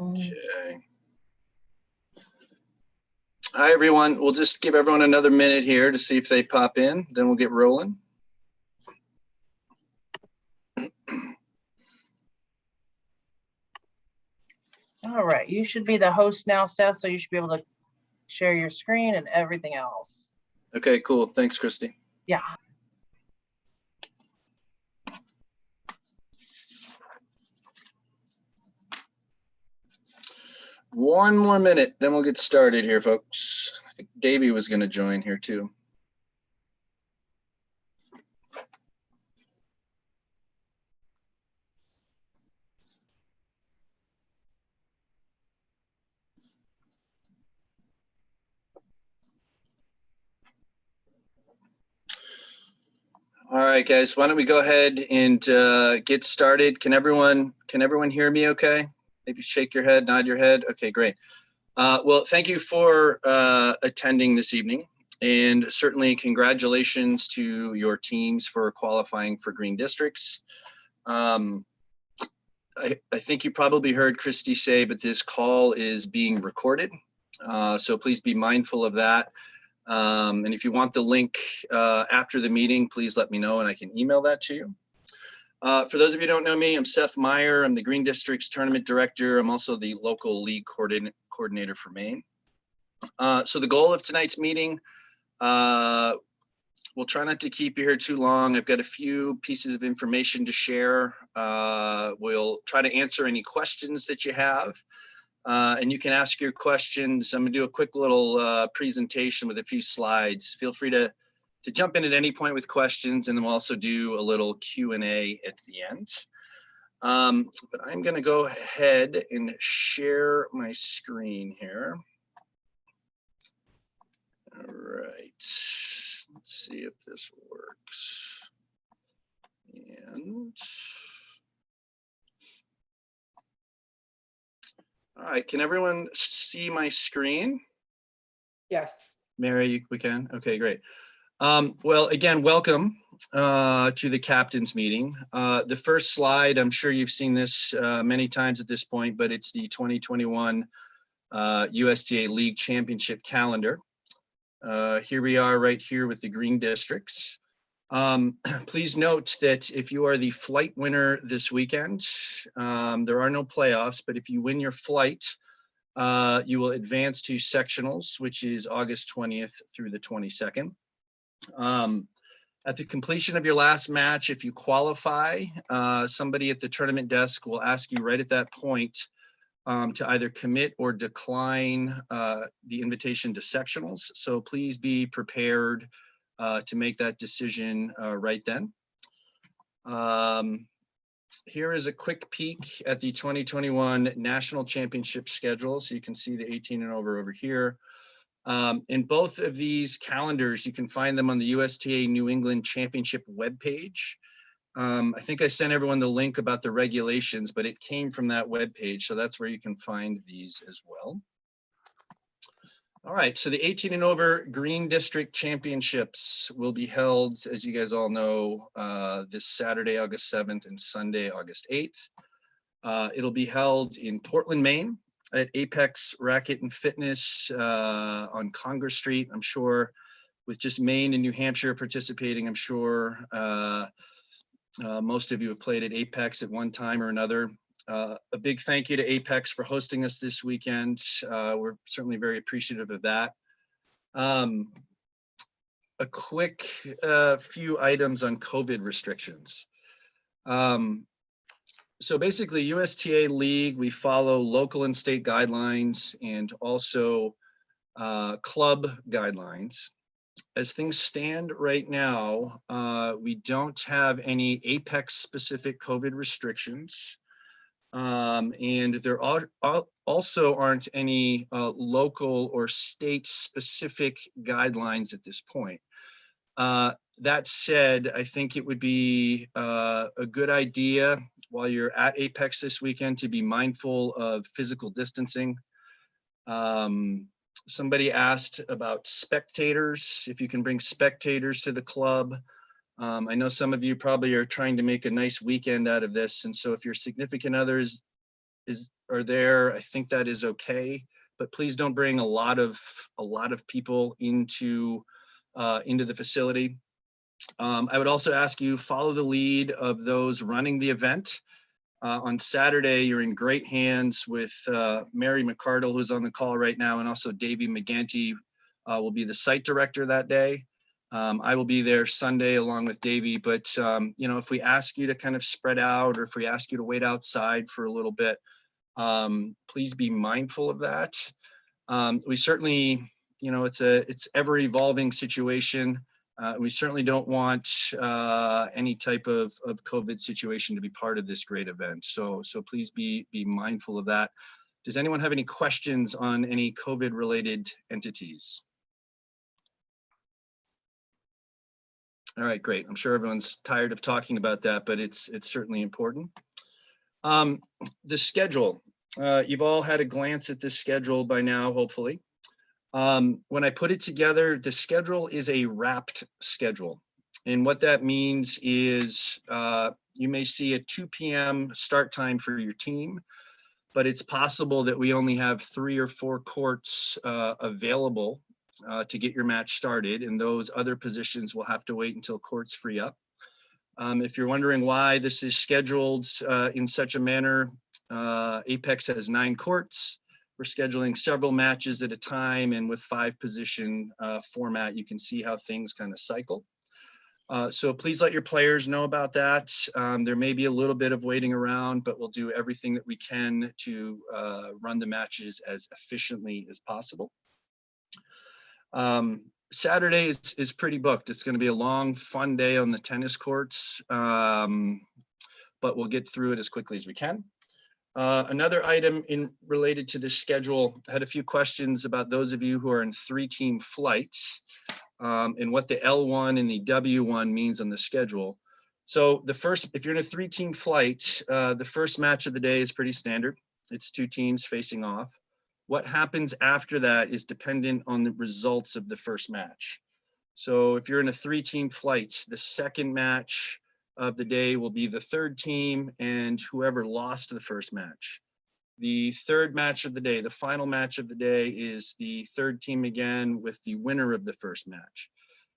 Okay. Hi, everyone. We'll just give everyone another minute here to see if they pop in, then we'll get rolling. All right, you should be the host now, Seth, so you should be able to share your screen and everything else. Okay, cool. Thanks, Christy. Yeah. One more minute, then we'll get started here, folks. I think Davey was going to join here too. All right, guys, why don't we go ahead and get started? Can everyone hear me okay? Maybe shake your head, nod your head. Okay, great. Well, thank you for attending this evening, and certainly congratulations to your teams for qualifying for Green Districts. I think you probably heard Christy say, but this call is being recorded, so please be mindful of that. And if you want the link after the meeting, please let me know and I can email that to you. For those of you who don't know me, I'm Seth Meyer. I'm the Green Districts Tournament Director. I'm also the local league coordinator for Maine. So the goal of tonight's meeting, we'll try not to keep you here too long. I've got a few pieces of information to share. We'll try to answer any questions that you have. And you can ask your questions. I'm gonna do a quick little presentation with a few slides. Feel free to jump in at any point with questions, and then we'll also do a little Q&A at the end. But I'm gonna go ahead and share my screen here. All right, let's see if this works. And all right, can everyone see my screen? Yes. Mary, we can? Okay, great. Well, again, welcome to the captain's meeting. The first slide, I'm sure you've seen this many times at this point, but it's the 2021 USTA League Championship calendar. Here we are right here with the Green Districts. Please note that if you are the flight winner this weekend, there are no playoffs, but if you win your flight, you will advance to sectionals, which is August 20th through the 22nd. At the completion of your last match, if you qualify, somebody at the tournament desk will ask you right at that point to either commit or decline the invitation to sectionals. So please be prepared to make that decision right then. Here is a quick peek at the 2021 National Championship schedule. So you can see the 18 and over here. In both of these calendars, you can find them on the USTA New England Championship webpage. I think I sent everyone the link about the regulations, but it came from that webpage, so that's where you can find these as well. All right, so the 18 and over Green District Championships will be held, as you guys all know, this Saturday, August 7th and Sunday, August 8th. It'll be held in Portland, Maine, at Apex Racket and Fitness on Congress Street. I'm sure with just Maine and New Hampshire participating, I'm sure most of you have played at Apex at one time or another. A big thank you to Apex for hosting us this weekend. We're certainly very appreciative of that. A quick few items on COVID restrictions. So basically, USTA League, we follow local and state guidelines and also club guidelines. As things stand right now, we don't have any Apex specific COVID restrictions. And there also aren't any local or state specific guidelines at this point. That said, I think it would be a good idea while you're at Apex this weekend to be mindful of physical distancing. Somebody asked about spectators, if you can bring spectators to the club. I know some of you probably are trying to make a nice weekend out of this. And so if your significant others are there, I think that is okay. But please don't bring a lot of people into the facility. I would also ask you follow the lead of those running the event. On Saturday, you're in great hands with Mary McCardle, who's on the call right now, and also Davey McGanty will be the site director that day. I will be there Sunday along with Davey, but if we ask you to kind of spread out, or if we ask you to wait outside for a little bit, please be mindful of that. We certainly, it's ever evolving situation. We certainly don't want any type of COVID situation to be part of this great event. So please be mindful of that. Does anyone have any questions on any COVID related entities? All right, great. I'm sure everyone's tired of talking about that, but it's certainly important. The schedule, you've all had a glance at this schedule by now, hopefully. When I put it together, the schedule is a wrapped schedule. And what that means is you may see a 2 p.m. start time for your team, but it's possible that we only have 3 or 4 courts available to get your match started, and those other positions will have to wait until courts free up. If you're wondering why this is scheduled in such a manner, Apex has 9 courts. We're scheduling several matches at a time, and with 5 position format, you can see how things kind of cycle. So please let your players know about that. There may be a little bit of waiting around, but we'll do everything that we can to run the matches as efficiently as possible. Saturday is pretty booked. It's going to be a long, fun day on the tennis courts, but we'll get through it as quickly as we can. Another item related to this schedule, I had a few questions about those of you who are in 3-team flights and what the L1 and the W1 means on the schedule. So if you're in a 3-team flight, the first match of the day is pretty standard. It's 2 teams facing off. What happens after that is dependent on the results of the first match. So if you're in a 3-team flight, the second match of the day will be the 3rd team and whoever lost the first match. The 3rd match of the day, the final match of the day, is the 3rd team again with the winner of the first match.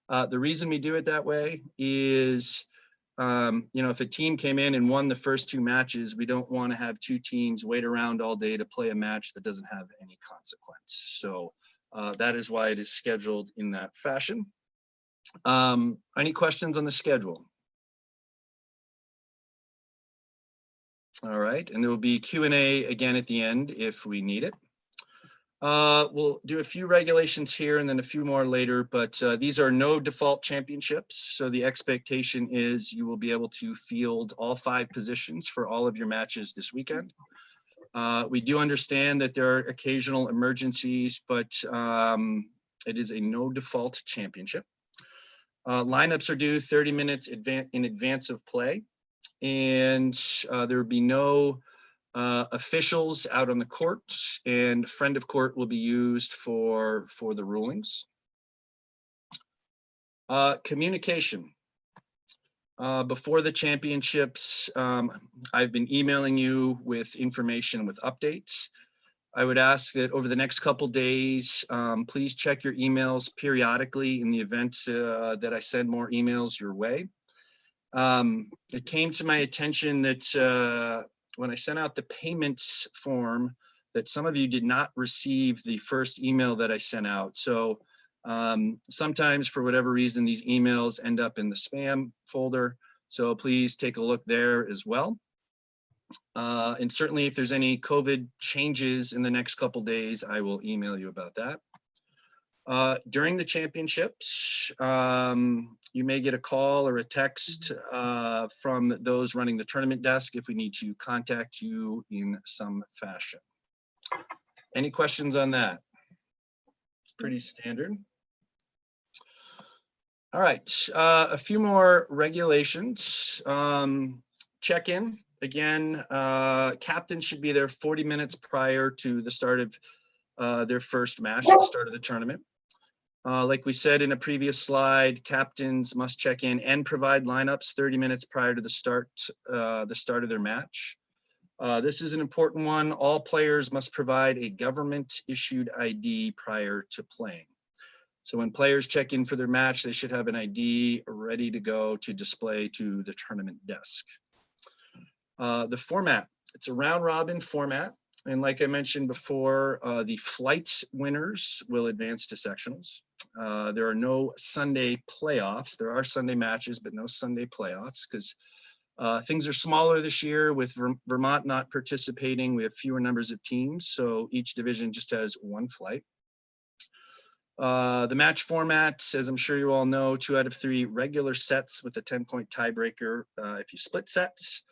The reason we do it that way is, if a team came in and won the first 2 matches, we don't want to have 2 teams wait around all day to play a match that doesn't have any consequence. So that is why it is scheduled in that fashion. Any questions on the schedule? All right, and there will be Q&A again at the end if we need it. We'll do a few regulations here and then a few more later, but these are no default championships. So the expectation is you will be able to field all 5 positions for all of your matches this weekend. We do understand that there are occasional emergencies, but it is a no default championship. Lineups are due 30 minutes in advance of play, and there will be no officials out on the court, and friend of court will be used for the rulings. Communication. Before the championships, I've been emailing you with information with updates. I would ask that over the next couple days, please check your emails periodically in the event that I send more emails your way. It came to my attention that when I sent out the payments form, that some of you did not receive the first email that I sent out. So sometimes for whatever reason, these emails end up in the spam folder. So please take a look there as well. And certainly if there's any COVID changes in the next couple days, I will email you about that. During the championships, you may get a call or a text from those running the tournament desk if we need to contact you in some fashion. Any questions on that? It's pretty standard. All right, a few more regulations. Check-in. Again, captains should be there 40 minutes prior to the start of their first match, the start of the tournament. Like we said in a previous slide, captains must check in and provide lineups 30 minutes prior to the start of their match. This is an important one. All players must provide a government-issued ID prior to playing. So when players check in for their match, they should have an ID ready to go to display to the tournament desk. The format, it's a round robin format. And like I mentioned before, the flight winners will advance to sectionals. There are no Sunday playoffs. There are Sunday matches, but no Sunday playoffs because things are smaller this year with Vermont not participating. We have fewer numbers of teams, so each division just has one flight. The match format, as I'm sure you all know, 2 out of 3 regular sets with a 10-point tiebreaker if you split sets.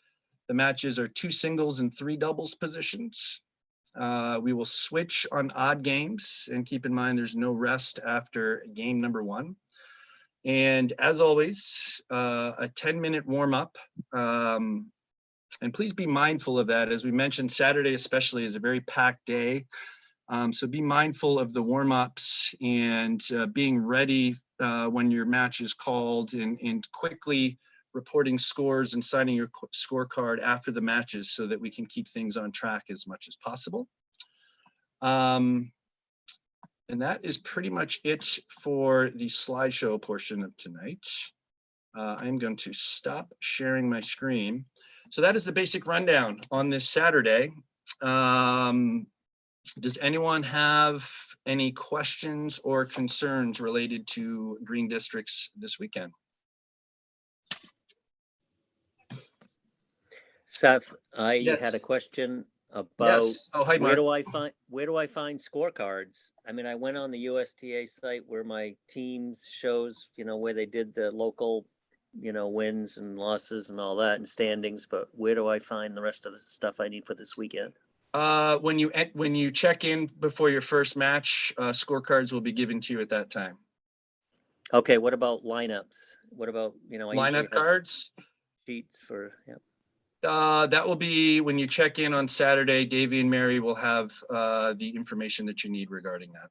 The matches are 2 singles and 3 doubles positions. We will switch on odd games, and keep in mind there's no rest after game number 1. And as always, a 10-minute warm-up. And please be mindful of that. As we mentioned, Saturday especially is a very packed day. So be mindful of the warm-ups and being ready when your match is called and quickly reporting scores and signing your scorecard after the matches so that we can keep things on track as much as possible. And that is pretty much it for the slideshow portion of tonight. I'm going to stop sharing my screen. So that is the basic rundown on this Saturday. Does anyone have any questions or concerns related to Green Districts this weekend? Seth, I Yes. had a question about Yes. Oh, hi, where Mark. do I find scorecards? I mean, I went on the USTA site where my teams shows, where they did the local, wins and losses and all that and standings, but where do I find the rest of the stuff I need for this weekend? When you check in before your first match, scorecards will be given to you at that time. Okay, what about lineups? What about, I usually Lineup have cards. sheets for, yeah. That will be when you check in on Saturday. Davey and Mary will have the information that you need regarding that.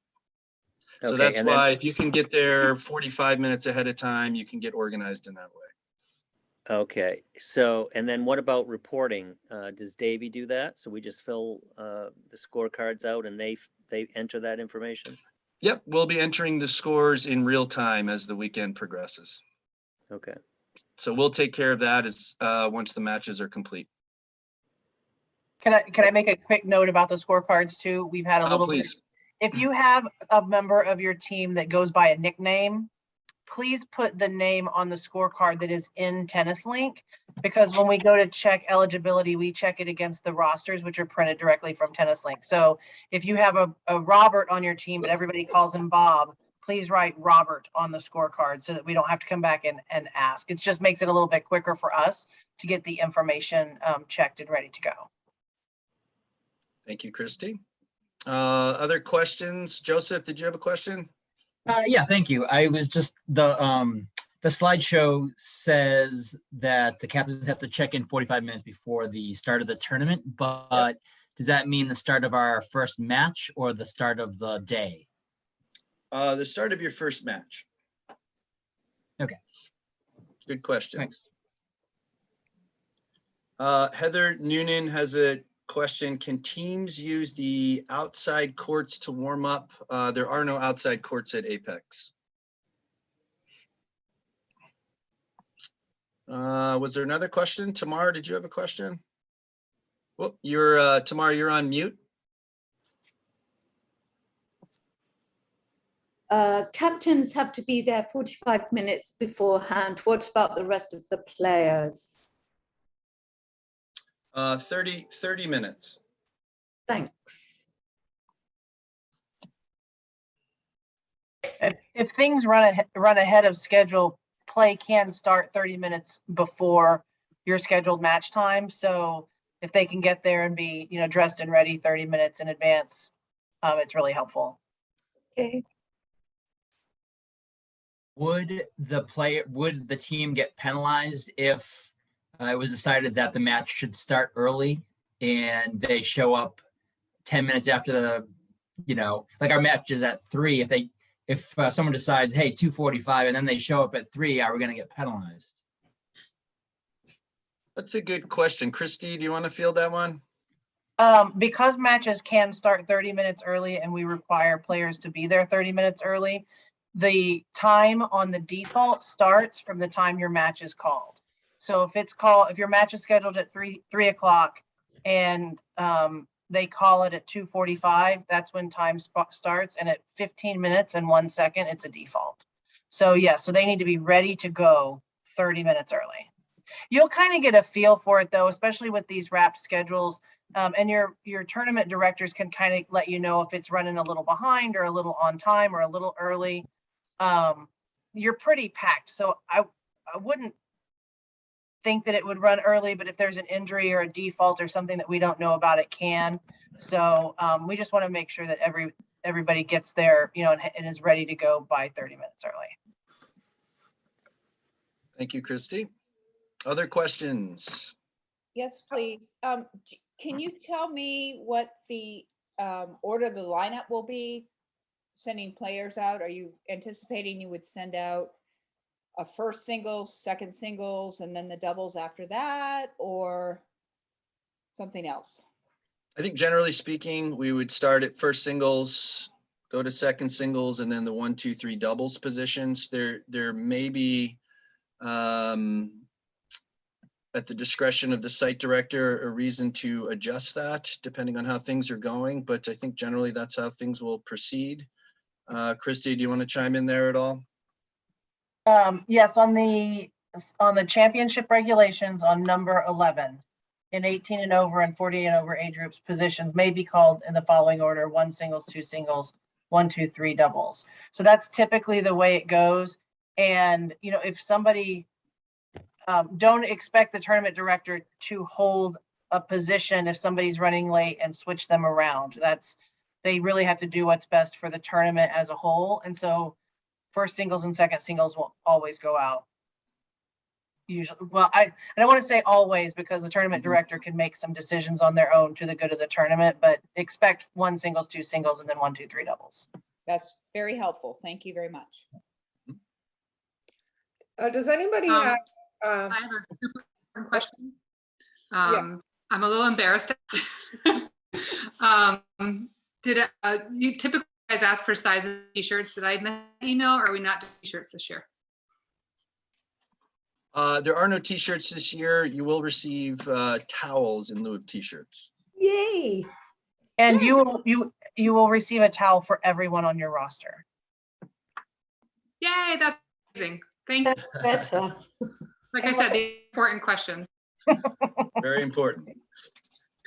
So Okay, that's and why if you can get there 45 minutes ahead of time, you can get organized in that way. Okay, so, and then what about reporting? Does Davey do that? So we just fill the scorecards out and they enter that information? Yep, we'll be entering the scores in real time as the weekend progresses. Okay. So we'll take care of that as once the matches are complete. Can I make a quick note about the scorecards too? We've had a little bit. Please. If you have a member of your team that goes by a nickname, please put the name on the scorecard that is in Tennis Link, because when we go to check eligibility, we check it against the rosters, which are printed directly from Tennis Link. So if you have a Robert on your team, but everybody calls him Bob, please write Robert on the scorecard so that we don't have to come back and ask. It just makes it a little bit quicker for us to get the information checked and ready to go. Thank you, Christy. Other questions? Joseph, did you have a question? Yeah, thank you. I was just the slideshow says that the captains have to check in 45 minutes before the start of the tournament, but does that mean the start of our first match or the start of the day? The start of your first match. Okay. Good question. Thanks. Heather Noonan has a question. Can teams use the outside courts to warm up? There are no outside courts at Apex. Was there another question? Tamara, did you have a question? Well, Tamara, you're on mute. Captains have to be there 45 minutes beforehand. What about the rest of the players? 30 minutes. Thanks. If things run ahead of schedule, play can start 30 minutes before your scheduled match time. So if they can get there and be, dressed and ready 30 minutes in advance, it's really helpful. Okay. Would the team get penalized if it was decided that the match should start early and they show up 10 minutes after the, like our match is at 3. If someone decides, hey, 2:45, and then they show up at 3, are we going to get penalized? That's a good question. Christy, do you want to field that one? Because matches can start 30 minutes early and we require players to be there 30 minutes early, the time on the default starts from the time your match is called. So if your match is scheduled at 3 o'clock and they call it at 2:45, that's when time starts, and at 15 minutes and 1 second, it's a default. So yeah, so they need to be ready to go 30 minutes early. You'll kind of get a feel for it though, especially with these wrapped schedules. And your tournament directors can kind of let you know if it's running a little behind or a little on time or a little early. You're pretty packed. So I wouldn't think that it would run early, but if there's an injury or a default or something that we don't know about, it can. So we just want to make sure that everybody gets there, and is ready to go by 30 minutes early. Thank you, Christy. Other questions? Yes, please. Can you tell me what the order the lineup will be? Sending players out? Are you anticipating you would send out a first singles, second singles, and then the doubles after that, or something else? I think generally speaking, we would start at first singles, go to second singles, and then the 1, 2, 3 doubles positions. There may be at the discretion of the site director, a reason to adjust that depending on how things are going. But I think generally that's how things will proceed. Christy, do you want to chime in there at all? Yes, on the championship regulations on number 11, in 18 and over and 40 and over age groups, positions may be called in the following order: 1 singles, 2 singles, 1, 2, 3 doubles. So that's typically the way it goes. And, if somebody, don't expect the tournament director to hold a position if somebody's running late and switch them around. They really have to do what's best for the tournament as a whole. And so first singles and second singles will always go out. Usually, well, I don't want to say always, because the tournament director can make some decisions on their own to the good of the tournament, but expect 1 singles, 2 singles, and then 1, 2, 3 doubles. That's very helpful. Thank you very much. Does anybody have? I have a super important question. Yeah. I'm a little embarrassed. Did you typically guys ask for size of t-shirts? Did I miss the email, or are we not doing t-shirts this year? There are no t-shirts this year. You will receive towels in lieu of t-shirts. Yay. And you will receive a towel for everyone on your roster. Yay, that's amazing. Thank you. That's better. Like I said, the important questions. Very important.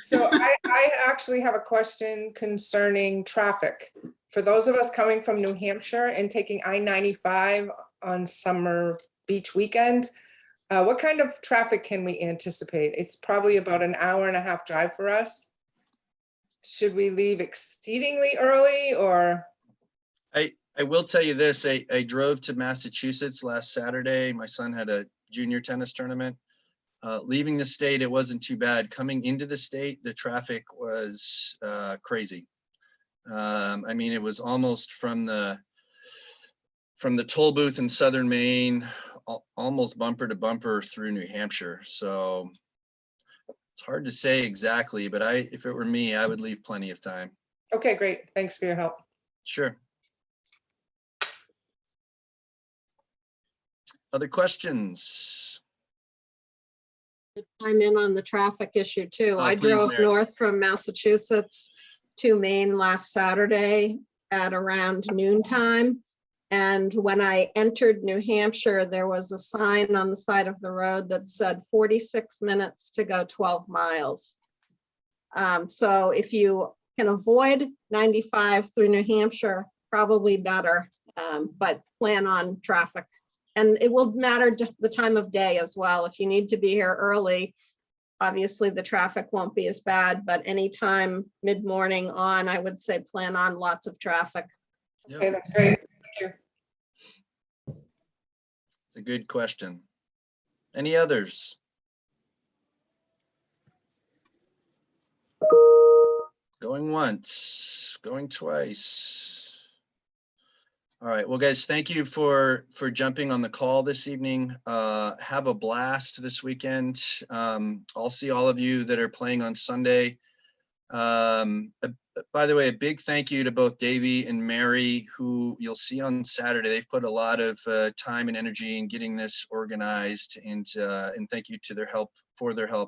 So I actually have a question concerning traffic. For those of us coming from New Hampshire and taking I-95 on summer beach weekend, what kind of traffic can we anticipate? It's probably about an hour and a half drive for us. Should we leave exceedingly early, or? I will tell you this, I drove to Massachusetts last Saturday. My son had a junior tennis tournament. Leaving the state, it wasn't too bad. Coming into the state, the traffic was crazy. I mean, it was almost from the toll booth in Southern Maine, almost bumper to bumper through New Hampshire. So it's hard to say exactly, but if it were me, I would leave plenty of time. Okay, great. Thanks for your help. Sure. Other questions? Chime in on the traffic issue too. Oh, I please, drove Mary. north from Massachusetts to Maine last Saturday at around noontime. And when I entered New Hampshire, there was a sign on the side of the road that said 46 minutes to go 12 miles. So if you can avoid 95 through New Hampshire, probably better, but plan on traffic. And it will matter the time of day as well. If you need to be here early, obviously the traffic won't be as bad, but anytime mid-morning on, I would say plan on lots of traffic. Yep. Okay, that's great. Thank you. It's a good question. Any others? Going once, going twice. All right. Well, guys, thank you for jumping on the call this evening. Have a blast this weekend. I'll see all of you that are playing on Sunday. By the way, a big thank you to both Davey and Mary, who you'll see on Saturday. They've put a lot of time and energy in getting this organized, and thank you to their help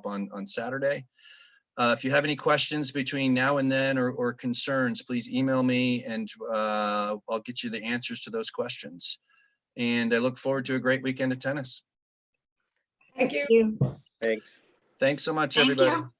on Saturday. If you have any questions between now and then or concerns, please email me and I'll get you the answers to those questions. And I look forward to a great weekend of tennis. Thank you. Thanks. Thanks so much, Thank everybody. you.